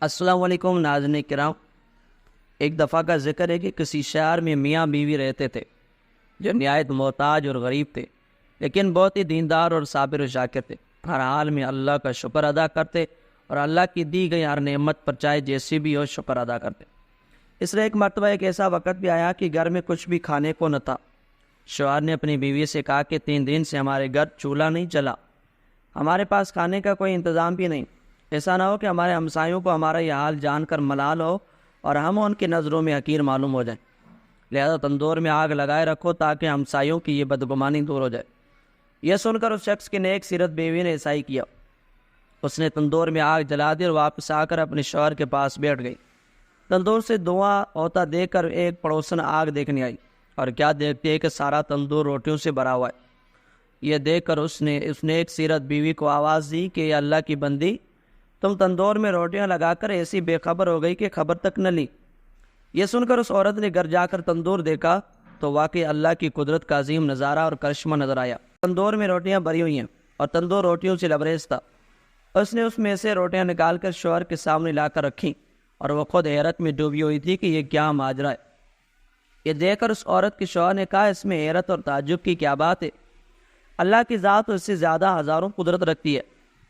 السلام علیکم ناظرین کرام، ایک دفعہ کا ذکر ہے کہ کسی شہر میں میاں بیوی رہتے تھے جو نہایت محتاج اور غریب تھے، لیکن بہت ہی دیندار اور صابر و شاکر تھے۔ ہر حال میں اللہ کا شکر ادا کرتے اور اللہ کی دی گئی ہر نعمت پر چاہے جیسی بھی ہو شکر ادا کرتے۔ اس لیے ایک مرتبہ ایک ایسا وقت بھی آیا کہ گھر میں کچھ بھی کھانے کو نہ تھا۔ شوہر نے اپنی بیوی سے کہا کہ 3 دن سے ہمارے گھر چولہا نہیں چلا، ہمارے پاس کھانے کا کوئی انتظام بھی نہیں۔ ایسا نہ ہو کہ ہمارے ہمسایوں کو ہمارا یہ حال جان کر ملال ہو اور ہم ان کی نظروں میں حقیر معلوم ہو جائیں، لہذا تندور میں آگ لگائے رکھو تاکہ ہمسایوں کی یہ بدگمانی دور ہو جائے۔ یہ سن کر اس شخص کی نیک سیرت بیوی نے ایسا ہی کیا۔ اس نے تندور میں آگ جلا دی اور واپس آ کر اپنے شوہر کے پاس بیٹھ گئی۔ تندور سے دھواں ہوتا دیکھ کر ایک پڑوسن آگ دیکھنے آئی اور کیا دیکھتی ہے کہ سارا تندور روٹیوں سے بھرا ہوا ہے۔ یہ دیکھ کر اس نے ایک سیرت بیوی کو آواز دی کہ یہ اللہ کی بندی، تم تندور میں روٹیاں لگا کر ایسی بے خبر ہو گئی کہ خبر تک نہ لی۔ یہ سن کر اس عورت نے گھر جا کر تندور دیکھا تو واقعی اللہ کی قدرت کا عظیم نظارہ اور کرشمہ نظر آیا۔ تندور میں روٹیاں بھری ہوئی ہیں اور تندور روٹیوں سے لبریز تھا۔ اس نے اس میں سے روٹیاں نکال کر شوہر کے سامنے لا کر رکھیں اور وہ خود حیرت میں ڈوبی ہوئی تھی کہ یہ کیا ماجرا ہے۔ یہ دیکھ کر اس عورت کے شوہر نے کہا، اس میں حیرت اور تعجب کی کیا بات ہے؟ اللہ کی ذات اس سے زیادہ ہزاروں قدرت رکھتی ہے۔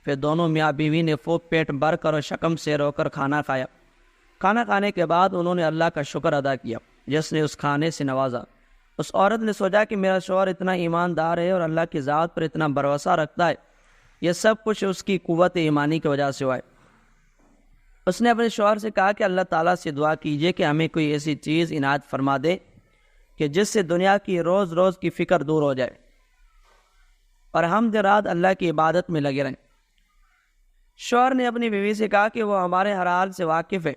پھر دونوں میاں بیوی نے خوب پیٹ بھر کر اور شکم سے رو کر کھانا کھایا۔ کھانا کھانے کے بعد انہوں نے اللہ کا شکر ادا کیا جس نے اس کھانے سے نوازا۔ اس عورت نے سوچا کہ میرا شوہر اتنا ایماندار ہے اور اللہ کی ذات پر اتنا بھروسہ رکھتا ہے، یہ سب کچھ اس کی قوت ایمانی کی وجہ سے ہوا ہے۔ اس نے اپنے شوہر سے کہا کہ اللہ تعالیٰ سے دعا کیجیے کہ ہمیں کوئی ایسی چیز عنایت فرما دے کہ جس سے دنیا کی روز روز کی فکر دور ہو جائے اور ہم دن رات اللہ کی عبادت میں لگے رہیں۔ شوہر نے اپنی بیوی سے کہا کہ وہ ہمارے ہر حال سے واقف ہے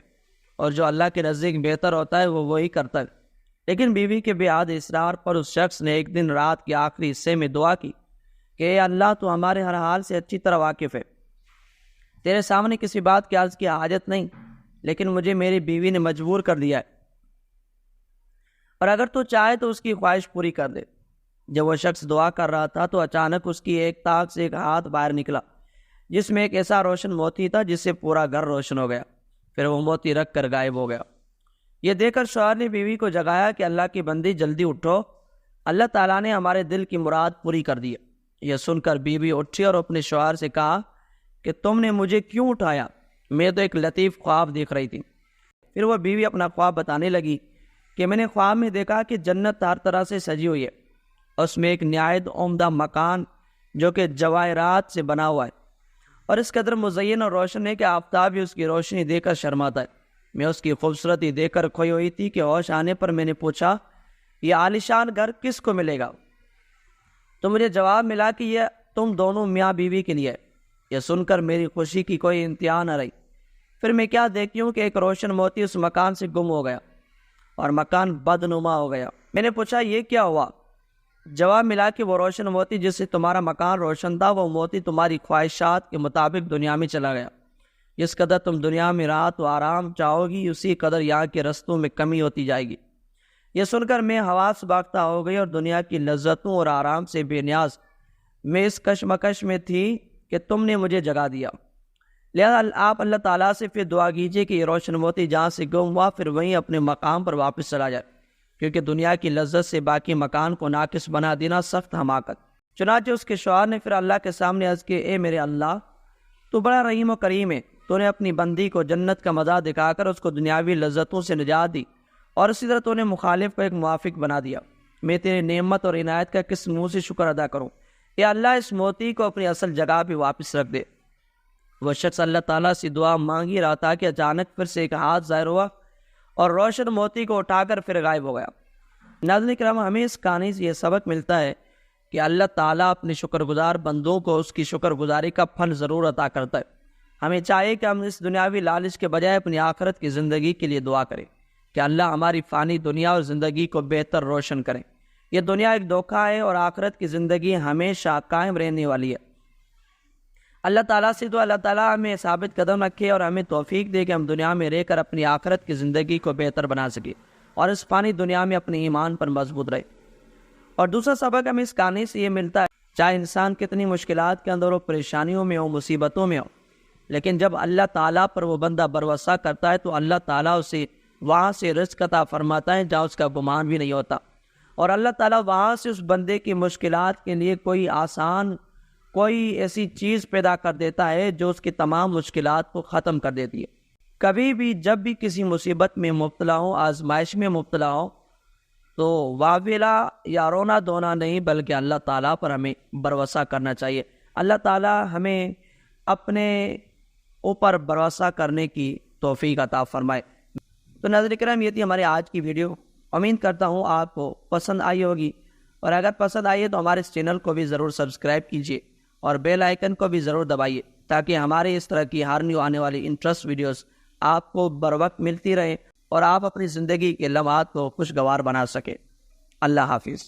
اور جو اللہ کے نزدیک بہتر ہوتا ہے وہ وہی کرتا ہے، لیکن بیوی کے بے حد اصرار پر اس شخص نے ایک دن رات کے آخری حصے میں دعا کی کہ اے اللہ تو ہمارے ہر حال سے اچھی طرح واقف ہے، تیرے سامنے کسی بات کے عرض کی حاجت نہیں، لیکن مجھے میری بیوی نے مجبور کر دیا ہے اور اگر تو چاہے تو اس کی خواہش پوری کر دے۔ جب وہ شخص دعا کر رہا تھا تو اچانک اس کی ایک طاق سے ایک ہاتھ باہر نکلا جس میں ایک ایسا روشن موتی تھا جس سے پورا گھر روشن ہو گیا، پھر وہ موتی رکھ کر غائب ہو گیا۔ یہ دیکھ کر شوہر نے بیوی کو جگایا کہ اللہ کی بندی جلدی اٹھو، اللہ تعالیٰ نے ہمارے دل کی مراد پوری کر دی ہے۔ یہ سن کر بیوی اٹھی اور اپنے شوہر سے کہا کہ تم نے مجھے کیوں اٹھایا؟ میں تو ایک لطیف خواب دیکھ رہی تھی۔ پھر وہ بیوی اپنا خواب بتانے لگی کہ میں نے خواب میں دیکھا کہ جنت ہر طرح سے سجی ہوئی ہے، اس میں ایک نہایت عمدہ مکان جو کہ جواہرات سے بنا ہوا ہے اور اس قدر مزین اور روشن ہے کہ آفتاب بھی اس کی روشنی دیکھ کر شرماتا ہے۔ میں اس کی خوبصورتی دیکھ کر کھوئی ہوئی تھی کہ ہوش آنے پر میں نے پوچھا یہ عالیشان گھر کس کو ملے گا؟ تو مجھے جواب ملا کہ یہ تم دونوں میاں بیوی کے لیے ہے۔ یہ سن کر میری خوشی کی کوئی انتہا نہ رہی۔ پھر میں کیا دیکھتی ہوں کہ ایک روشن موتی اس مکان سے گم ہو گیا اور مکان بدنما ہو گیا۔ میں نے پوچھا یہ کیا ہوا؟ جواب ملا کہ وہ روشن موتی جس سے تمہارا مکان روشن تھا، وہ موتی تمہاری خواہشات کے مطابق دنیا میں چلا گیا۔ جس قدر تم دنیا میں راحت و آرام چاہو گی اسی قدر یہاں کے رستوں میں کمی ہوتی جائے گی۔ یہ سن کر میں حواس باختہ ہو گئی اور دنیا کی لذتوں اور آرام سے بے نیاز میں اس کشمکش میں تھی کہ تم نے مجھے جگا دیا۔ لہذا آپ اللہ تعالیٰ سے پھر دعا کیجیے کہ یہ روشن موتی جہاں سے گم ہوا پھر وہیں اپنے مقام پر واپس چلا جائے، کیونکہ دنیا کی لذت سے باقی مکان کو ناقص بنا دینا سخت حماقت۔ چنانچہ اس کے شوہر نے پھر اللہ کے سامنے عرض کی، اے میرے اللہ، تو بڑا رحیم و کریم ہے، تو نے اپنی بندی کو جنت کا مزہ دکھا کر اس کو دنیاوی لذتوں سے نجات دی اور اسی طرح تو نے مخالف کو ایک موافق بنا دیا۔ میں تیری نعمت اور عنایت کا کس منہ سے شکر ادا کروں؟ اے اللہ اس موتی کو اپنی اصل جگہ پہ واپس رکھ دے۔ وہ شخص اللہ تعالیٰ سے دعا مانگی رہا تھا کہ اچانک پھر سے ایک ہاتھ ظاہر ہوا اور روشن موتی کو اٹھا کر پھر غائب ہو گیا۔ ناظرین کرام، ہمیں اس کہانی سے یہ سبق ملتا ہے کہ اللہ تعالیٰ اپنے شکر گزار بندوں کو اس کی شکر گزاری کا پھل ضرور عطا کرتا ہے۔ ہمیں چاہیے کہ ہم اس دنیاوی لالچ کے بجائے اپنی آخرت کی زندگی کے لیے دعا کریں کہ اللہ ہماری فانی دنیا اور زندگی کو بہتر روشن کریں۔ یہ دنیا ایک دھوکہ ہے اور آخرت کی زندگی ہمیشہ قائم رہنے والی ہے۔ اللہ تعالیٰ سے تو اللہ تعالیٰ ہمیں ثابت قدم رکھے اور ہمیں توفیق دے کہ ہم دنیا میں رہ کر اپنی آخرت کی زندگی کو بہتر بنا سکیں اور اس فانی دنیا میں اپنے ایمان پر مضبوط رہے۔ اور دوسرا سبق ہمیں اس کہانی سے یہ ملتا ہے، چاہے انسان کتنی مشکلات کے اندر ہو، پریشانیوں میں ہو، مصیبتوں میں ہو، لیکن جب اللہ تعالیٰ پر وہ بندہ بھروسہ کرتا ہے تو اللہ تعالیٰ اسے وہاں سے رزق عطا فرماتا ہے جہاں اس کا گمان بھی نہیں ہوتا، اور اللہ تعالیٰ وہاں سے اس بندے کی مشکلات کے لیے کوئی ایسی چیز پیدا کر دیتا ہے جو اس کی تمام مشکلات کو ختم کر دیتی ہے۔ کبھی بھی جب بھی کسی مصیبت میں مبتلا ہو، آزمائش میں مبتلا ہو، تو واویلا یا رونا دھونا نہیں بلکہ اللہ تعالیٰ پر ہمیں بھروسہ کرنا چاہیے۔ اللہ تعالیٰ ہمیں اپنے اوپر بھروسہ کرنے کی توفیق عطا فرمائے۔ تو ناظرین کرام، یہ تھی ہماری آج کی ویڈیو، امید کرتا ہوں آپ کو پسند آئی ہوگی، اور اگر پسند آئی ہے تو ہمارے اس چینل کو بھی ضرور سبسکرائب کیجیے اور بیل آئیکن کو بھی ضرور دبائیے تاکہ ہمارے اس طرح کی ہر نیو آنے والی انٹرسٹ ویڈیوز آپ کو بر وقت ملتی رہیں اور آپ اپنی زندگی کے لمحات کو خوشگوار بنا سکیں۔ اللہ حافظ۔